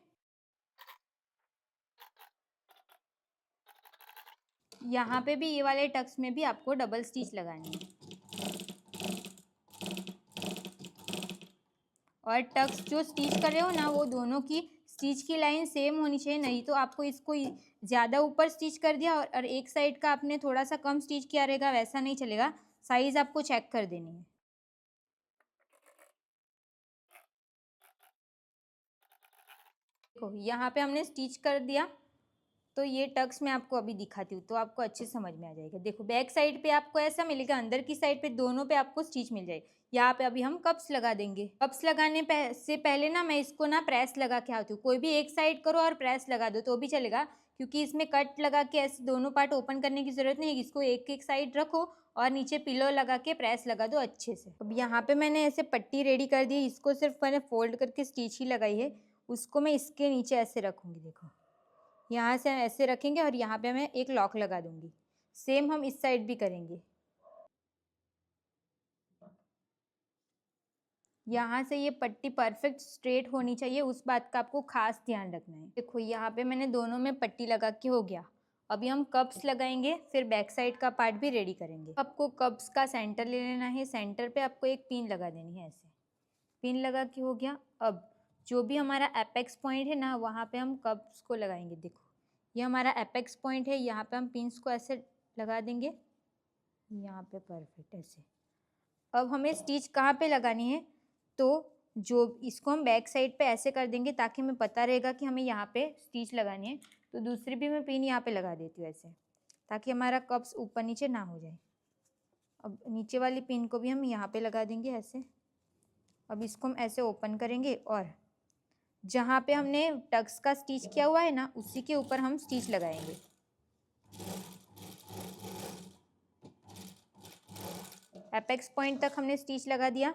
यहाँ पे भी ये वाले टक्स में भी आपको डबल स्टिच लगानी है। और टक्स जो स्टिच कर रहे हो ना वो दोनों की स्टिच की लाइन सेम होनी चाहिए। नहीं तो आपको इसको ज़्यादा ऊपर स्टिच कर दिया और एक साइड का आपने थोड़ा सा कम स्टिच किया रहेगा, वैसा नहीं चलेगा। साइज़ आपको चेक कर देनी है। देखो यहाँ पे हमने स्टिच कर दिया। तो ये टक्स मैं आपको अभी दिखाती हूँ तो आपको अच्छे समझ में आ जाएगा। देखो बैक साइड पे आपको ऐसा मिलेगा, अंदर की साइड पे दोनों पे आपको स्टिच मिल जाएगी। यहाँ पे अभी हम कप्स लगा देंगे। कप्स लगाने से पहले ना मैं इसको ना प्रेस लगा के आती हूँ। कोई भी एक साइड करो और प्रेस लगा दो तो भी चलेगा, क्योंकि इसमें कट लगा के ऐसे दोनों पार्ट ओपन करने की ज़रूरत नहीं है। इसको एक एक साइड रखो और नीचे पिलो लगा के प्रेस लगा दो अच्छे से। अब यहाँ पे मैंने ऐसे पट्टी रेडी कर दी। इसको सिर्फ मैंने फोल्ड करके स्टिच ही लगाई है। उसको मैं इसके नीचे ऐसे रखूँगी। देखो यहाँ से हम ऐसे रखेंगे और यहाँ पे मैं एक लॉक लगा दूंगी। सेम हम इस साइड भी करेंगे। यहाँ से ये पट्टी परफेक्ट स्ट्रेट होनी चाहिए, उस बात का आपको खास ध्यान रखना है। देखो यहाँ पे मैंने दोनों में पट्टी लगा के हो गया। अभी हम कप्स लगाएंगे, फिर बैक साइड का पार्ट भी रेडी करेंगे। आपको कप्स का सेंटर ले लेना है। सेंटर पे आपको एक पिन लगा देनी है। ऐसे पिन लगा के हो गया। अब जो भी हमारा एपेक्स पॉइंट है ना वहाँ पे हम कप्स को लगाएंगे। देखो ये हमारा एपेक्स पॉइंट है। यहाँ पे हम पिन्स को ऐसे लगा देंगे, यहाँ पे परफेक्ट ऐसे। अब हमें स्टिच कहाँ पे लगानी है, तो जो इसको हम बैक साइड पे ऐसे कर देंगे ताकि हमें पता रहेगा कि हमें यहाँ पे स्टिच लगानी है। तो दूसरी भी मैं पिन यहाँ पे लगा देती हूँ ऐसे, ताकि हमारा कप्स ऊपर नीचे ना हो जाए। अब नीचे वाली पिन को भी हम यहाँ पे लगा देंगे ऐसे। अब इसको हम ऐसे ओपन करेंगे और जहाँ पे हमने टक्स का स्टिच किया हुआ है ना उसी के ऊपर हम स्टिच लगाएंगे। एपेक्स पॉइंट तक हमने स्टिच लगा दिया।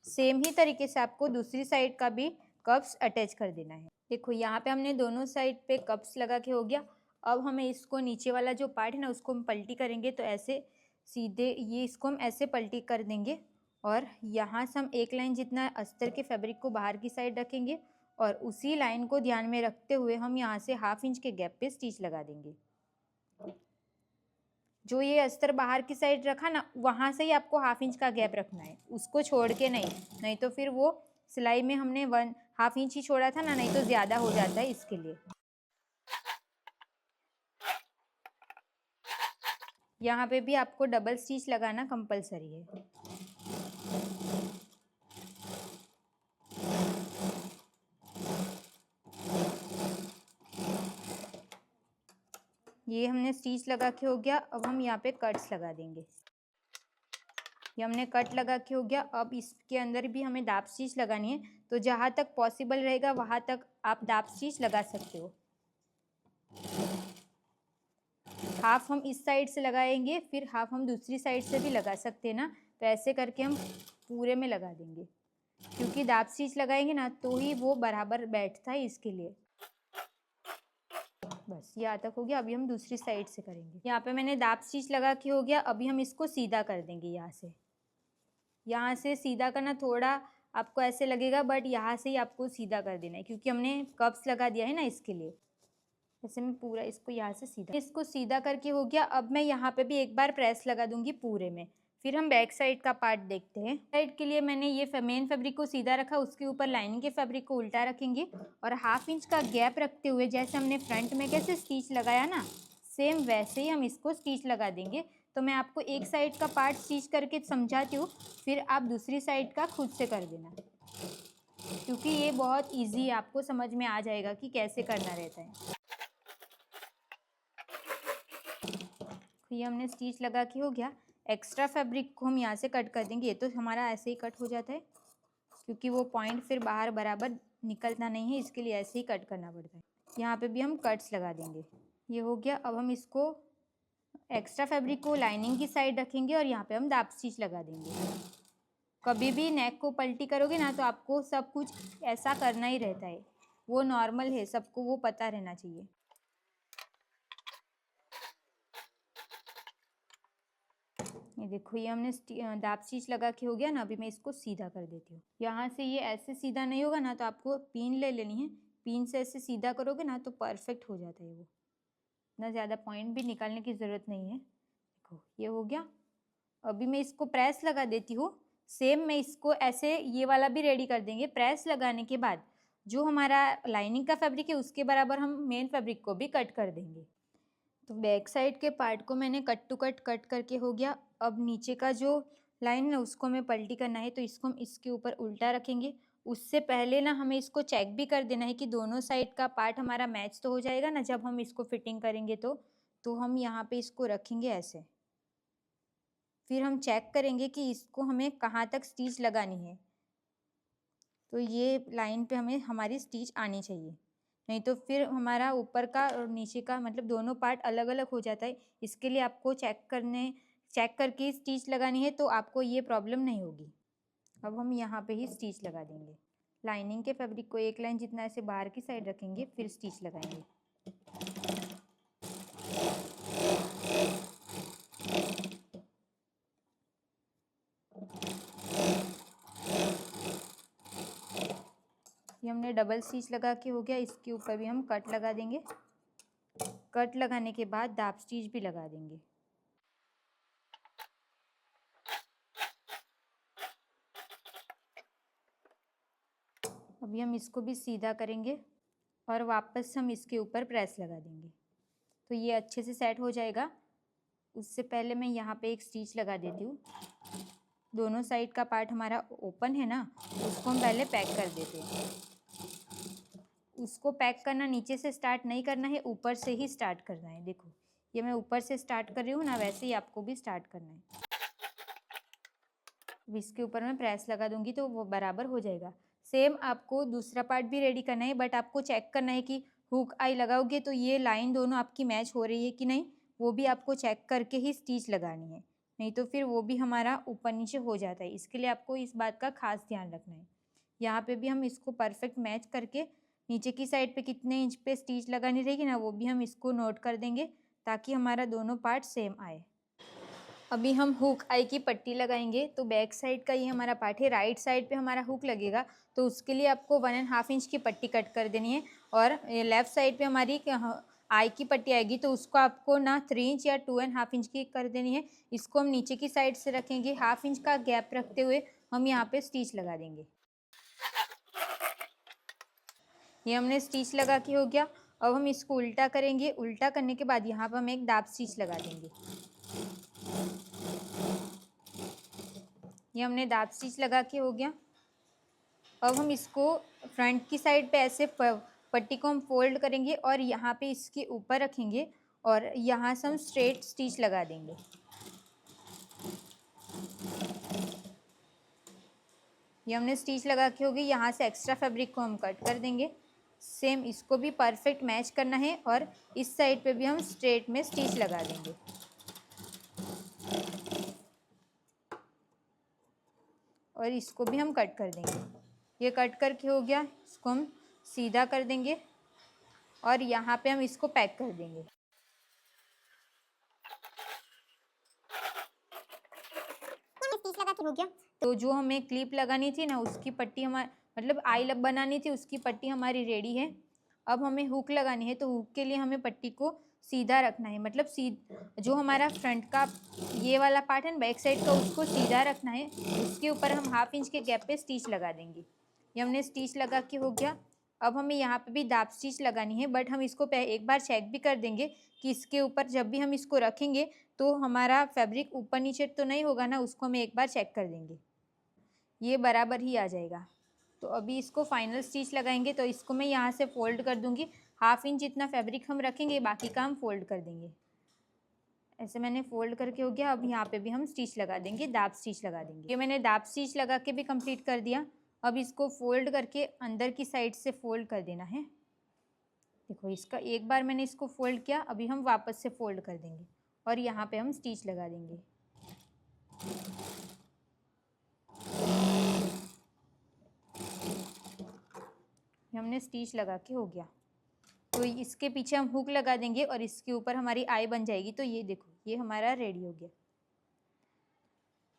सेम ही तरीके से आपको दूसरी साइड का भी कप्स अटैच कर देना है। देखो यहाँ पे हमने दोनों साइड पे कप्स लगा के हो गया। अब हमें इसको नीचे वाला जो पार्ट है ना उसको हम पलटी करेंगे। तो ऐसे सीधे ये इसको हम ऐसे पलटी कर देंगे और यहाँ से हम एक लाइन जितना अस्तर के फैब्रिक को बाहर की साइड रखेंगे और उसी लाइन को ध्यान में रखते हुए हम यहाँ से 1/2 इंच के गैप पे स्टिच लगा देंगे। जो ये अस्तर बाहर की साइड रखा ना, वहाँ से ही आपको 1/2 इंच का गैप रखना है, उसको छोड़ के नहीं तो फिर वो सिलाई में हमने 1/2 इंच ही छोड़ा था ना, नहीं तो ज़्यादा हो जाता है, इसके लिए। यहाँ पे भी आपको डबल स्टिच लगाना कंपलसरी है। ये हमने स्टिच लगा के हो गया। अब हम यहाँ पे कट्स लगा देंगे। ये हमने कट लगा के हो गया। अब इसके अंदर भी हमें दाब स्टिच लगानी है, तो जहाँ तक पॉसिबल रहेगा वहाँ तक आप दाब स्टिच लगा सकते हो। हाफ हम इस साइड से लगाएंगे, फिर हाफ हम दूसरी साइड से भी लगा सकते हैं ना, तो ऐसे करके हम पूरे में लगा देंगे, क्योंकि दाब स्टिच लगाएंगे ना तो ही वो बराबर बैठता है, इसके लिए। बस यहाँ तक हो गया। अभी हम दूसरी साइड से करेंगे। यहाँ पे मैंने दाब स्टिच लगा के हो गया। अभी हम इसको सीधा कर देंगे। यहाँ से सीधा करना थोड़ा आपको ऐसे लगेगा, बट यहाँ से ही आपको सीधा कर देना है, क्योंकि हमने कप्स लगा दिया है ना, इसके लिए। जैसे मैं पूरा इसको यहाँ से इसको सीधा करके हो गया। अब मैं यहाँ पे भी एक बार प्रेस लगा दूंगी पूरे में। फिर हम बैक साइड का पार्ट देखते हैं। साइड के लिए मैंने ये मेन फैब्रिक को सीधा रखा, उसके ऊपर लाइनिंग के फैब्रिक को उल्टा रखेंगे और 1/2 इंच का गैप रखते हुए, जैसे हमने फ्रंट में कैसे स्टिच लगाया ना, सेम वैसे ही हम इसको स्टिच लगा देंगे। तो मैं आपको एक साइड का पार्ट स्टिच करके समझाती हूँ, फिर आप दूसरी साइड का खुद से कर देना, क्योंकि ये बहुत ईजी है, आपको समझ में आ जाएगा कि कैसे करना रहता है। ये हमने स्टिच लगा के हो गया। एक्स्ट्रा फैब्रिक को हम यहाँ से कट कर देंगे। ये तो हमारा ऐसे ही कट हो जाता है, क्योंकि वो पॉइंट फिर बाहर बराबर निकलता नहीं है, इसके लिए ऐसे ही कट करना पड़ता है। यहाँ पे भी हम कट्स लगा देंगे। ये हो गया। अब हम इसको एक्स्ट्रा फैब्रिक को लाइनिंग की साइड रखेंगे और यहाँ पे हम दाब स्टिच लगा देंगे। कभी भी नेक को पलटी करोगे ना, तो आपको सब कुछ ऐसा करना ही रहता है, वो नॉर्मल है, सबको वो पता रहना चाहिए। ये देखो, ये हमने दाब स्टिच लगा के हो गया ना। अभी मैं इसको सीधा कर देती हूँ। यहाँ से ये ऐसे सीधा नहीं होगा ना, तो आपको पिन ले लेनी है। पिन से ऐसे सीधा करोगे ना तो परफेक्ट हो जाता है वो, इतना ज़्यादा पॉइंट भी निकालने की ज़रूरत नहीं है। देखो, ये हो गया। अभी मैं इसको प्रेस लगा देती हूँ। सेम मैं इसको ऐसे ये वाला भी रेडी कर देंगे। प्रेस लगाने के बाद जो हमारा लाइनिंग का फैब्रिक है, उसके बराबर हम मेन फैब्रिक को भी कट कर देंगे। तो बैक साइड के पार्ट को मैंने कट टू कट करके हो गया। अब नीचे का जो लाइन है उसको हमें पलटी करना है, तो इसको हम इसके ऊपर उल्टा रखेंगे। उससे पहले ना हमें इसको चेक भी कर देना है कि दोनों साइड का पार्ट हमारा मैच तो हो जाएगा ना, जब हम इसको फिटिंग करेंगे। तो हम यहाँ पे इसको रखेंगे ऐसे। फिर हम चेक करेंगे कि इसको हमें कहाँ तक स्टिच लगानी है। तो ये लाइन पे हमें हमारी स्टिच आनी चाहिए, नहीं तो फिर हमारा ऊपर का और नीचे का मतलब दोनों पार्ट अलग अलग हो जाता है। इसके लिए आपको चेक करके स्टिच लगानी है, तो आपको ये प्रॉब्लम नहीं होगी। अब हम यहाँ पे ही स्टिच लगा देंगे। लाइनिंग के फैब्रिक को एक लाइन जितना ऐसे बाहर की साइड रखेंगे, फिर स्टिच लगाएंगे। ये हमने डबल स्टिच लगा के हो गया। इसके ऊपर भी हम कट लगा देंगे। कट लगाने के बाद दाब स्टिच भी लगा देंगे। अभी हम इसको भी सीधा करेंगे और वापस हम इसके ऊपर प्रेस लगा देंगे, तो ये अच्छे से सेट हो जाएगा। उससे पहले मैं यहाँ पे एक स्टिच लगा देती हूँ। दोनों साइड का पार्ट हमारा ओपन है ना, उसको हम पहले पैक कर देते हैं। उसको पैक करना नीचे से स्टार्ट नहीं करना है, ऊपर से ही स्टार्ट करना है। देखो, ये मैं ऊपर से स्टार्ट कर रही हूँ ना, वैसे ही आपको भी स्टार्ट करना है। अब इसके ऊपर मैं प्रेस लगा दूंगी तो वो बराबर हो जाएगा। सेम आपको दूसरा पार्ट भी रेडी करना है, बट आपको चेक करना है कि हुक आई लगाओगे तो ये लाइन दोनों आपकी मैच हो रही है कि नहीं, वो भी आपको चेक करके ही स्टिच लगानी है, नहीं तो फिर वो भी हमारा ऊपर नीचे हो जाता है। इसके लिए आपको इस बात का खास ध्यान रखना है। यहाँ पे भी हम इसको परफेक्ट मैच करके नीचे की साइड पे कितने इंच पे स्टिच लगानी रहेगी ना, वो भी हम इसको नोट कर देंगे, ताकि हमारा दोनों पार्ट सेम आए। अभी हम हुक आई की पट्टी लगाएंगे। तो बैक साइड का ये हमारा पार्ट है, राइट साइड पे हमारा हुक लगेगा, तो उसके लिए आपको 1.5 इंच की पट्टी कट कर देनी है। और लेफ़्ट साइड पे हमारी आई की पट्टी आएगी, तो उसको आपको ना 3 इंच या 2.5 इंच की कर देनी है। इसको हम नीचे की साइड से रखेंगे, 1/2 इंच का गैप रखते हुए हम यहाँ पे स्टिच लगा देंगे। ये हमने स्टिच लगा के हो गया। अब हम इसको उल्टा करेंगे। उल्टा करने के बाद यहाँ पर हम एक दाब स्टिच लगा देंगे। ये हमने दाब स्टिच लगा के हो गया। अब हम इसको फ्रंट की साइड पे ऐसे पट्टी को हम फोल्ड करेंगे और यहाँ पे इसके ऊपर रखेंगे और यहाँ से हम स्ट्रेट स्टिच लगा देंगे। ये हमने स्टिच लगा के होगी। यहाँ से एक्स्ट्रा फैब्रिक को हम कट कर देंगे। सेम इसको भी परफेक्ट मैच करना है और इस साइड पे भी हम स्ट्रेट में स्टिच लगा देंगे। और इसको भी हम कट कर देंगे। ये कट करके हो गया। इसको हम सीधा कर देंगे और यहाँ पे हम इसको पैक कर देंगे। स्टिच लगा के हो गया। तो जो हमें क्लिप लगानी थी ना, उसकी पट्टी हमारी मतलब आई लब बनानी थी, उसकी पट्टी हमारी रेडी है। अब हमें हुक लगानी है, तो हुक के लिए हमें पट्टी को सीधा रखना है, मतलब जो हमारा फ्रंट का ये वाला पार्ट है बैक साइड का, उसको सीधा रखना है। उसके ऊपर हम 1/2 इंच के गैप पे स्टिच लगा देंगे। ये हमने स्टिच लगा के हो गया। अब हमें यहाँ पे भी दाब स्टिच लगानी है, बट हम इसको एक बार चेक भी कर देंगे कि इसके ऊपर जब भी हम इसको रखेंगे तो हमारा फैब्रिक ऊपर नीचे तो नहीं होगा ना, उसको हम एक बार चेक कर देंगे। ये बराबर ही आ जाएगा। तो अभी इसको फाइनल स्टिच लगाएंगे। तो इसको मैं यहाँ से फोल्ड कर दूँगी। 1/2 इंच जितना फैब्रिक हम रखेंगे, बाकी का हम फोल्ड कर देंगे। ऐसे मैंने फोल्ड करके हो गया। अब यहाँ पे भी हम स्टिच लगा देंगे, दाब स्टिच लगा देंगे। ये मैंने दाब स्टिच लगा के भी कंप्लीट कर दिया। अब इसको फोल्ड करके अंदर की साइड से फोल्ड कर देना है। देखो, इसका एक बार मैंने इसको फोल्ड किया, अभी हम वापस से फोल्ड कर देंगे और यहाँ पे हम स्टिच लगा देंगे। हमने स्टिच लगा के हो गया। तो इसके पीछे हम हुक लगा देंगे और इसके ऊपर हमारी आई बन जाएगी। तो ये देखो, ये हमारा रेडी हो गया।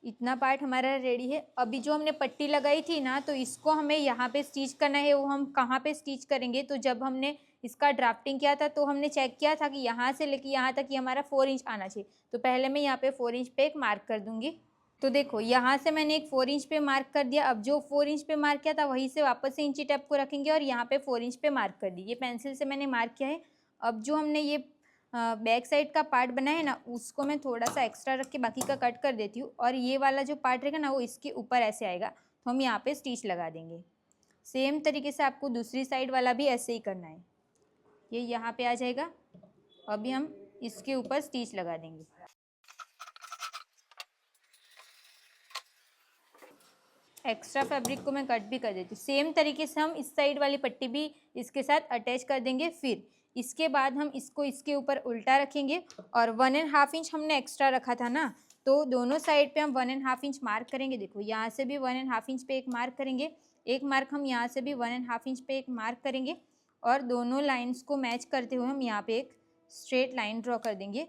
इतना पार्ट हमारा रेडी है। अभी जो हमने पट्टी लगाई थी ना, तो इसको हमें यहाँ पे स्टिच करना है। वो हम कहाँ पे स्टिच करेंगे, तो जब हमने इसका ड्राफ्टिंग किया था तो हमने चेक किया था कि यहाँ से लेके यहाँ तक ये हमारा 4 इंच आना चाहिए। तो पहले मैं यहाँ पे 4 इंच पे एक मार्क कर दूँगी। तो देखो, यहाँ से मैंने एक 4 इंच पे मार्क कर दिया। अब जो 4 इंच पे मार्क किया था वहीं से वापस से इंची टेप को रखेंगे और यहाँ पे 4 इंच पे मार्क कर दी। ये पेंसिल से मैंने मार्क किया है। अब जो हमने ये बैक साइड का पार्ट बना है ना, उसको मैं थोड़ा सा एक्स्ट्रा रख के बाकी का कट कर देती हूँ और ये वाला जो पार्ट रहेगा ना, वो इसके ऊपर ऐसे आएगा। तो हम यहाँ पे स्टिच लगा देंगे। सेम तरीके से आपको दूसरी साइड वाला भी ऐसे ही करना है। ये यहाँ पे आ जाएगा। अभी हम इसके ऊपर स्टिच लगा देंगे। एक्स्ट्रा फैब्रिक को मैं कट भी कर देती हूँ। सेम तरीके से हम इस साइड वाली पट्टी भी इसके साथ अटैच कर देंगे। फिर इसके बाद हम इसको इसके ऊपर उल्टा रखेंगे और 1.5 इंच हमने एक्स्ट्रा रखा था ना, तो दोनों साइड पे हम 1.5 इंच मार्क करेंगे। देखो, यहाँ से भी 1.5 इंच पे एक मार्क करेंगे, एक मार्क हम यहाँ से भी 1.5 इंच पे एक मार्क करेंगे और दोनों लाइन्स को मैच करते हुए हम यहाँ पे एक स्ट्रेट लाइन ड्रॉ कर देंगे।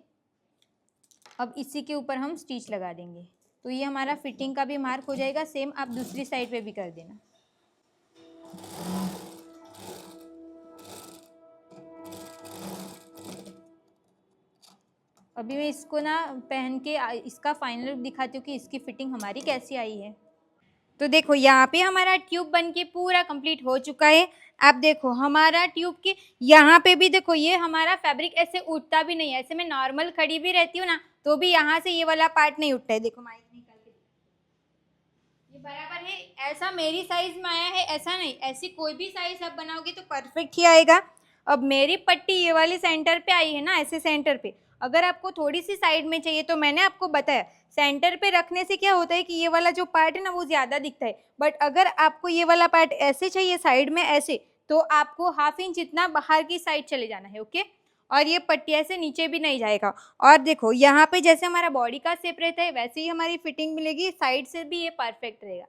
अब इसी के ऊपर हम स्टिच लगा देंगे। तो ये हमारा फिटिंग का भी मार्क हो जाएगा। सेम आप दूसरी साइड पे भी कर देना। अभी मैं इसको ना पहन के इसका फाइनल लुक दिखाती हूँ कि इसकी फिटिंग हमारी कैसी आई है। तो देखो, यहाँ पे हमारा ट्यूब बन के पूरा कंप्लीट हो चुका है। आप देखो, हमारा ट्यूब के यहाँ पे भी देखो, ये हमारा फैब्रिक ऐसे उठता भी नहीं है। ऐसे मैं नॉर्मल खड़ी भी रहती हूँ ना, तो भी यहाँ से ये वाला पार्ट नहीं उठता है। देखो, माइक निकाल के ये बराबर है। ऐसा मेरी साइज में आया है ऐसा नहीं, ऐसी कोई भी साइज आप बनाओगे तो परफेक्ट ही आएगा। अब मेरी पट्टी ये वाली सेंटर पे आई है ना, ऐसे सेंटर पे। अगर आपको थोड़ी सी साइड में चाहिए तो मैंने आपको बताया, सेंटर पे रखने से क्या होता है कि ये वाला जो पार्ट है ना, वो ज़्यादा दिखता है। बट अगर आपको ये वाला पार्ट ऐसे चाहिए साइड में ऐसे, तो आपको 1/2 इंच जितना बाहर की साइड चले जाना है। ओके, और ये पट्टी ऐसे नीचे भी नहीं जाएगा। और देखो, यहाँ पे जैसे हमारा बॉडी का शेप रहता है वैसे ही हमारी फिटिंग मिलेगी। साइड से भी ये परफेक्ट रहेगा।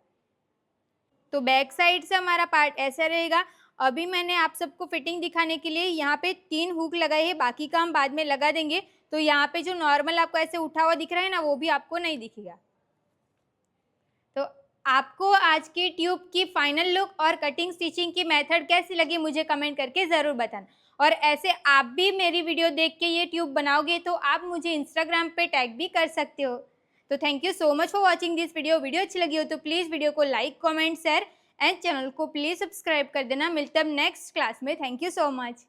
तो बैक साइड से हमारा पार्ट ऐसा रहेगा। अभी मैंने आप सबको फिटिंग दिखाने के लिए यहाँ पे 3 हुक लगाए हैं, बाकी का हम बाद में लगा देंगे। तो यहाँ पे जो नॉर्मल आपको ऐसे उठा हुआ दिख रहा है ना, वो भी आपको नहीं दिखेगा। तो आपको आज की ट्यूब की फाइनल लुक और कटिंग स्टिचिंग की मेथड कैसी लगी मुझे कमेंट करके ज़रूर बताना। और ऐसे आप भी मेरी वीडियो देख के ये ट्यूब बनाओगे तो आप मुझे इंस्टाग्राम पे टैग भी कर सकते हो। तो thank you so much for watching this video अच्छी लगी हो तो प्लीज़ वीडियो को like, comment, share and channel को प्लीज़ सब्सक्राइब कर देना। मिलते हैं नेक्स्ट क्लास में। Thank you so much.